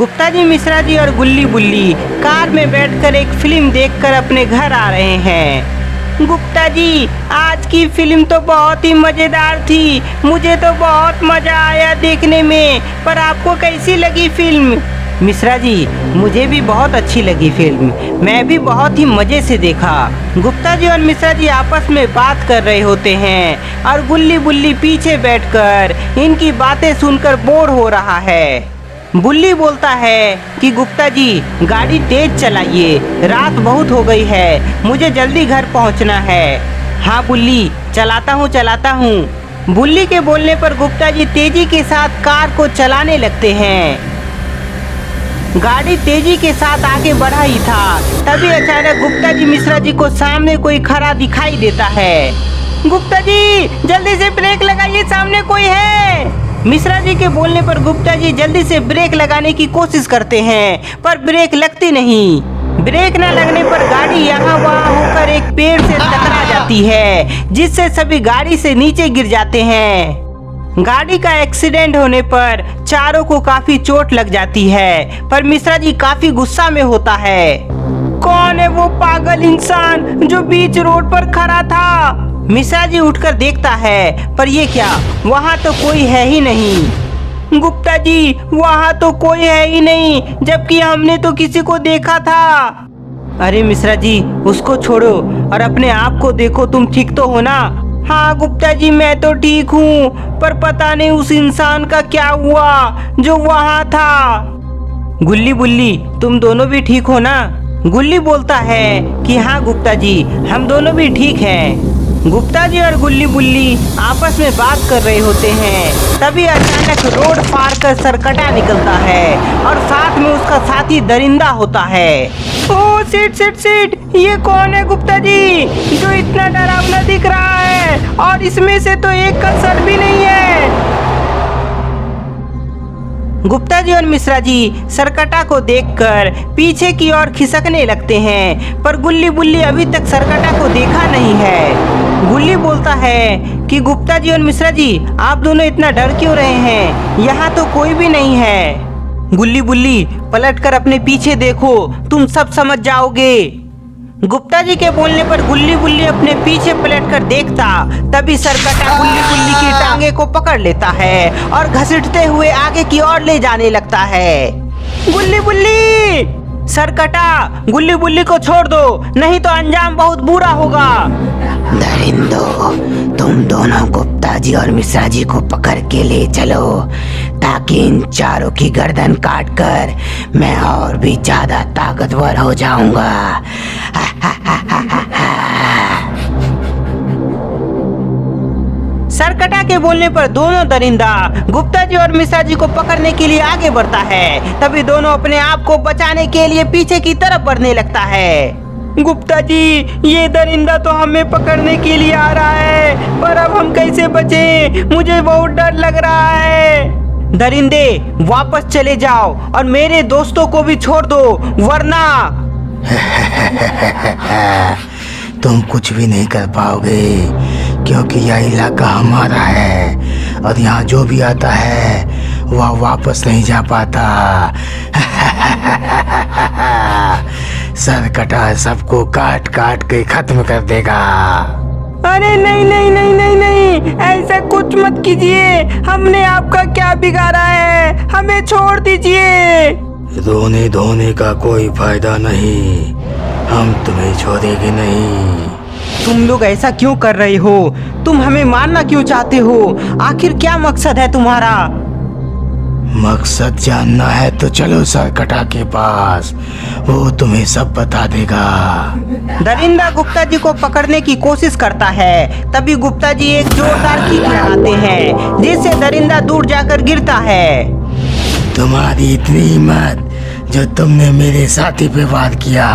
गुप्ता जी, मिश्रा जी और गुल्ली बुल्ली कार में बैठकर एक फिल्म देखकर अपने घर आ रहे हैं। गुप्ता जी, आज की फिल्म तो बहुत ही मजेदार थी। मुझे तो बहुत मजा आया देखने में, पर आपको कैसी लगी फिल्म? मिश्रा जी, मुझे भी बहुत अच्छी लगी फिल्म। मैं भी बहुत ही मजे से देखा। गुप्ता जी और मिश्रा जी आपस में बात कर रहे होते हैं और गुल्ली बुल्ली पीछे बैठकर इनकी बातें सुनकर बोर हो रहा है। बुल्ली बोलता है कि गुप्ता जी, गाड़ी तेज चलाइए, रात बहुत हो गई है, मुझे जल्दी घर पहुंचना है। हाँ बुल्ली, चलाता हूँ। बुल्ली के बोलने पर गुप्ता जी तेजी के साथ कार को चलाने लगते हैं। गाड़ी तेजी के साथ आगे बढ़ा ही था, तभी अचानक गुप्ता जी मिश्रा जी को सामने कोई खड़ा दिखाई देता है। गुप्ता जी, जल्दी से ब्रेक लगाइए, सामने कोई है। मिश्रा जी के बोलने पर गुप्ता जी जल्दी से ब्रेक लगाने की कोशिश करते हैं, पर ब्रेक लगती नहीं। ब्रेक न लगने पर गाड़ी यहाँ वहाँ होकर एक पेड़ से टकरा जाती है, जिससे सभी गाड़ी से नीचे गिर जाते हैं। गाड़ी का एक्सीडेंट होने पर चारों को काफी चोट लग जाती है, पर मिश्रा जी काफी गुस्सा में होता है। कौन है वो पागल इंसान जो बीच रोड पर खड़ा था? मिश्रा जी उठकर देखता है, पर ये क्या, वहाँ तो कोई है ही नहीं। गुप्ता जी, वहाँ तो कोई है ही नहीं, जबकि हमने तो किसी को देखा था। अरे मिश्रा जी, उसको छोड़ो और अपने आप को देखो, तुम ठीक तो हो ना? हाँ गुप्ता जी, मैं तो ठीक हूँ, पर पता नहीं उस इंसान का क्या हुआ जो वहाँ था। गुल्ली बुल्ली, तुम दोनों भी ठीक हो ना? गुल्ली बोलता है कि हाँ गुप्ता जी, हम दोनों भी ठीक हैं। गुप्ता जी और गुल्ली बुल्ली आपस में बात कर रहे होते हैं, तभी अचानक रोड पार कर सरकटा निकलता है और साथ में उसका साथी दरिंदा होता है। ओह सिट, ये कौन है गुप्ता जी जो इतना डरावना दिख रहा है, और इसमें से तो एक का सर भी नहीं है। गुप्ता जी और मिश्रा जी सरकटा को देखकर पीछे की ओर खिसकने लगते हैं, पर गुल्ली बुल्ली अभी तक सरकटा को देखा नहीं है। गुल्ली बोलता है कि गुप्ता जी और मिश्रा जी, आप दोनों इतना डर क्यों रहे हैं? यहाँ तो कोई भी नहीं है। गुल्ली बुल्ली, पलटकर अपने पीछे देखो, तुम सब समझ जाओगे। गुप्ता जी के बोलने पर गुल्ली बुल्ली अपने पीछे पलटकर देखता, तभी सरकटा गुल्ली बुल्ली की टांगे को पकड़ लेता है और घसीटते हुए आगे की ओर ले जाने लगता है। गुल्ली बुल्ली, सरकटा गुल्ली बुल्ली को छोड़ दो, नहीं तो अंजाम बहुत बुरा होगा। दरिंदो, तुम दोनों गुप्ता जी और मिश्रा जी को पकड़ के ले चलो, ताकि इन चारों की गर्दन काटकर मैं और भी ज्यादा ताकतवर हो जाऊंगा। सरकटा के बोलने पर दोनों दरिंदा गुप्ता जी और मिश्रा जी को पकड़ने के लिए आगे बढ़ता है, तभी दोनों अपने आप को बचाने के लिए पीछे की तरफ बढ़ने लगता है। गुप्ता जी, ये दरिंदा तो हमें पकड़ने के लिए आ रहा है, पर अब हम कैसे बचें? मुझे बहुत डर लग रहा है। दरिंदे, वापस चले जाओ और मेरे दोस्तों को भी छोड़ दो, वरना तुम कुछ भी नहीं कर पाओगे, क्योंकि यह इलाका हमारा है और यहाँ जो भी आता है वह वापस नहीं जा पाता। सरकटा सबको काट काट के खत्म कर देगा। अरे नहीं, ऐसा कुछ मत कीजिए। हमने आपका क्या बिगाड़ा है? हमें छोड़ दीजिए। रोने धोने का कोई फायदा नहीं, हम तुम्हें छोड़ेंगे नहीं। तुम लोग ऐसा क्यों कर रहे हो? तुम हमें मारना क्यों चाहते हो? आखिर क्या मकसद है तुम्हारा? मकसद जानना है तो चलो सरकटा के पास, वो तुम्हें सब बता देगा। दरिंदा गुप्ता जी को पकड़ने की कोशिश करता है, तभी गुप्ता जी एक जोरदार किक लगाते हैं, जिससे दरिंदा दूर जाकर गिरता है। तुम्हारी इतनी हिम्मत जो तुमने मेरे साथी पे वार किया,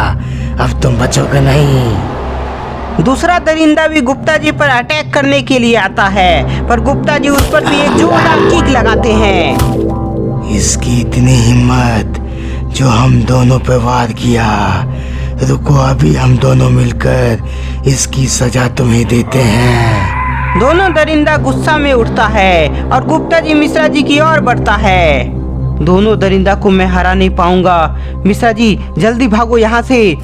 अब तुम बचोगे नहीं। दूसरा दरिंदा भी गुप्ता जी पर अटैक करने के लिए आता है, पर गुप्ता जी उस पर भी एक जोरदार किक लगाते हैं। इसकी इतनी हिम्मत जो हम दोनों पे वार किया। रुको, अभी हम दोनों मिलकर इसकी सजा तुम्हें देते हैं। दोनों दरिंदा गुस्सा में उठता है और गुप्ता जी मिश्रा जी की ओर बढ़ता है। दोनों दरिंदा को मैं हरा नहीं पाऊंगा। मिश्रा जी जल्दी भागो यहाँ से।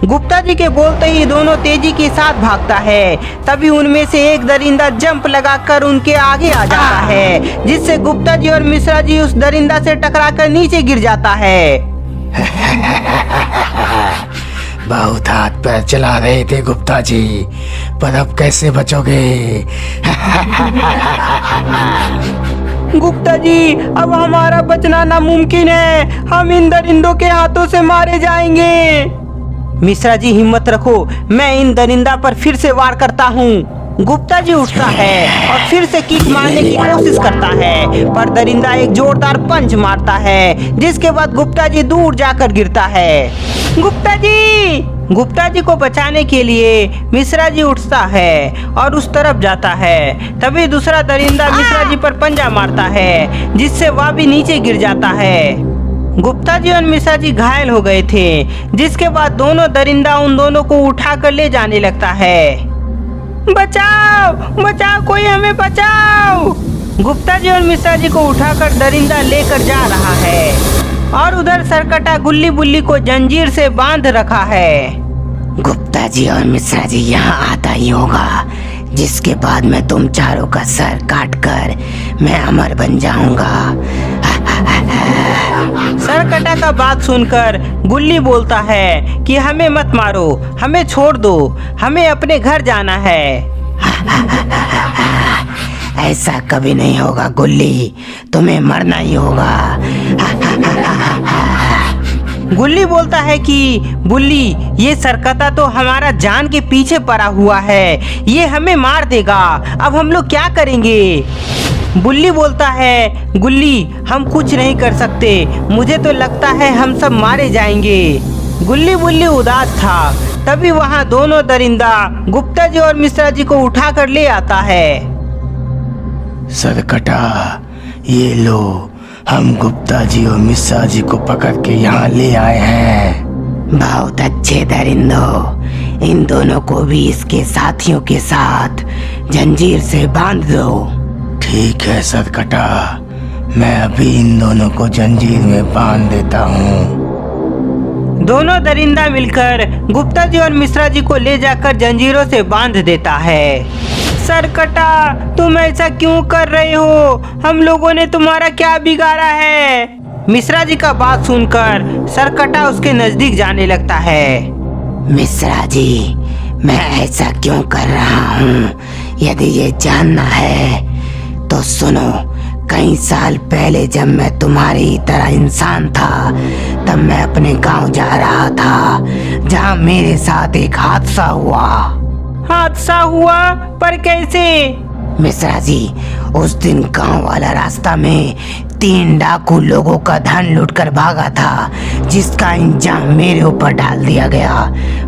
गुप्ता जी के बोलते ही दोनों तेजी के साथ भागता है। तभी उनमें से एक दरिंदा जंप लगाकर उनके आगे आ जाता है, जिससे गुप्ता जी और मिश्रा जी उस दरिंदा से टकराकर नीचे गिर जाता है। बहुत हाथ पैर चला रहे थे गुप्ता जी, पर अब कैसे बचोगे? गुप्ता जी अब हमारा बचना नामुमकिन है, हम इन दरिंदों के हाथों से मारे जाएंगे। मिश्रा जी हिम्मत रखो, मैं इन दरिंदा पर फिर से वार करता हूँ। गुप्ता जी उठता है और फिर से किक मारने की कोशिश करता है, पर दरिंदा एक जोरदार पंच मारता है, जिसके बाद गुप्ता जी दूर जाकर गिरता है। गुप्ता जी को बचाने के लिए मिश्रा जी उठता है और उस तरफ जाता है। तभी दूसरा दरिंदा मिश्रा जी पर पंजा मारता है, जिससे वह भी नीचे गिर जाता है। गुप्ता जी और मिश्रा जी घायल हो गए थे, जिसके बाद दोनों दरिंदा उन दोनों को उठाकर ले जाने लगता है। बचाओ बचाओ, कोई हमें बचाओ। गुप्ता जी और मिश्रा जी को उठाकर दरिंदा लेकर जा रहा है और उधर सरकटा गुल्ली बुल्ली को जंजीर से बांध रखा है। गुप्ता जी और मिश्रा जी यहाँ आता ही होगा, जिसके बाद मैं तुम चारों का सर काट कर मैं अमर बन जाऊंगा। सरकटा का बात सुनकर गुल्ली बोलता है कि हमें मत मारो, हमें छोड़ दो, हमें अपने घर जाना है। ऐसा कभी नहीं होगा गुल्ली, तुम्हें मरना ही होगा। गुल्ली बोलता है कि बुल्ली, ये सरकटा तो हमारा जान के पीछे पड़ा हुआ है, ये हमें मार देगा, अब हम लोग क्या करेंगे? बुल्ली बोलता है गुल्ली, हम कुछ नहीं कर सकते, मुझे तो लगता है हम सब मारे जाएंगे। गुल्ली बुल्ली उदास था। तभी वहाँ दोनों दरिंदा गुप्ता जी और मिश्रा जी को उठाकर ले आता है। सरकटा, ये लो, हम गुप्ता जी और मिश्रा जी को पकड़ के यहाँ ले आए हैं। बहुत अच्छे दरिंदों, इन दोनों को भी इसके साथियों के साथ जंजीर से बांध दो। ठीक है सरकटा, मैं अभी इन दोनों को जंजीर में बांध देता हूँ। दोनों दरिंदा मिलकर गुप्ता जी और मिश्रा जी को ले जाकर जंजीरों से बांध देता है। सरकटा, तुम ऐसा क्यों कर रहे हो? हम लोगों ने तुम्हारा क्या बिगाड़ा है? मिश्रा जी का बात सुनकर सरकटा उसके नजदीक जाने लगता है। मिश्रा जी, मैं ऐसा क्यों कर रहा हूँ, यदि ये जानना है तो सुनो। कई साल पहले जब मैं तुम्हारी तरह इंसान था, तब मैं अपने गांव जा रहा था, जहां मेरे साथ एक हादसा हुआ। हादसा हुआ? पर कैसे? मिश्रा जी, उस दिन गांव वाला रास्ता में 3 डाकू लोगों का धन लूटकर भागा था, जिसका इंजाम मेरे ऊपर डाल दिया गया।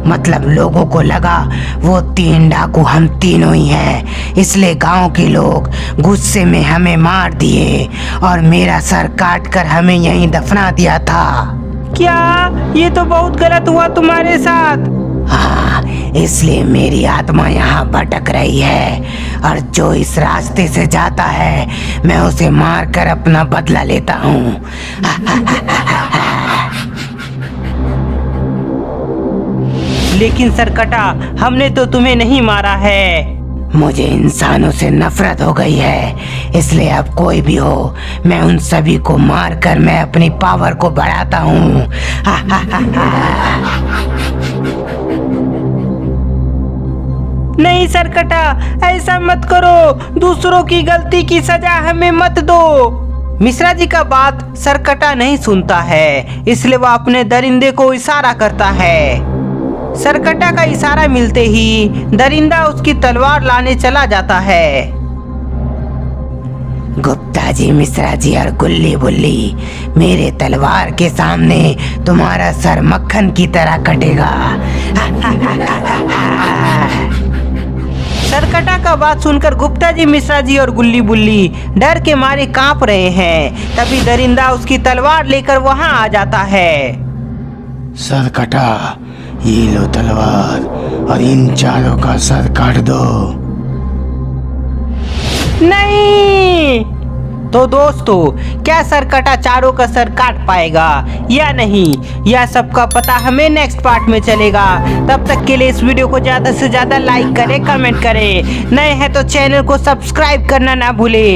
मतलब लोगों को लगा वो 3 डाकू हम तीनों ही हैं, इसलिए गांव के लोग गुस्से में हमें मार दिए और मेरा सर काट कर हमें यहीं दफना दिया था। क्या? ये तो बहुत गलत हुआ तुम्हारे साथ। हाँ, इसलिए मेरी आत्मा यहाँ भटक रही है, और जो इस रास्ते से जाता है मैं उसे मार कर अपना बदला लेता हूँ। लेकिन सरकटा, हमने तो तुम्हें नहीं मारा है। मुझे इंसानों से नफरत हो गई है, इसलिए अब कोई भी हो, मैं उन सभी को मार कर मैं अपनी पावर को बढ़ाता हूँ। नहीं सरकटा, ऐसा मत करो, दूसरों की गलती की सजा हमें मत दो। मिश्रा जी का बात सरकटा नहीं सुनता है, इसलिए वह अपने दरिंदे को इशारा करता है। सरकटा का इशारा मिलते ही दरिंदा उसकी तलवार लाने चला जाता है। गुप्ता जी, मिश्रा जी और गुल्ली बुल्ली, मेरे तलवार के सामने तुम्हारा सर मक्खन की तरह कटेगा। सरकटा का बात सुनकर गुप्ता जी, मिश्रा जी और गुल्ली बुल्ली डर के मारे कांप रहे हैं। तभी दरिंदा उसकी तलवार लेकर वहां आ जाता है। सरकटा, ये लो तलवार और इन चारों का सर काट दो। नहीं! तो दोस्तों, क्या सरकटा चारों का सर काट पाएगा या नहीं, यह सबका पता हमें नेक्स्ट पार्ट में चलेगा। तब तक के लिए इस वीडियो को ज़्यादा से ज़्यादा लाइक करें, कमेंट करें, नए हैं तो चैनल को सब्सक्राइब करना ना भूले।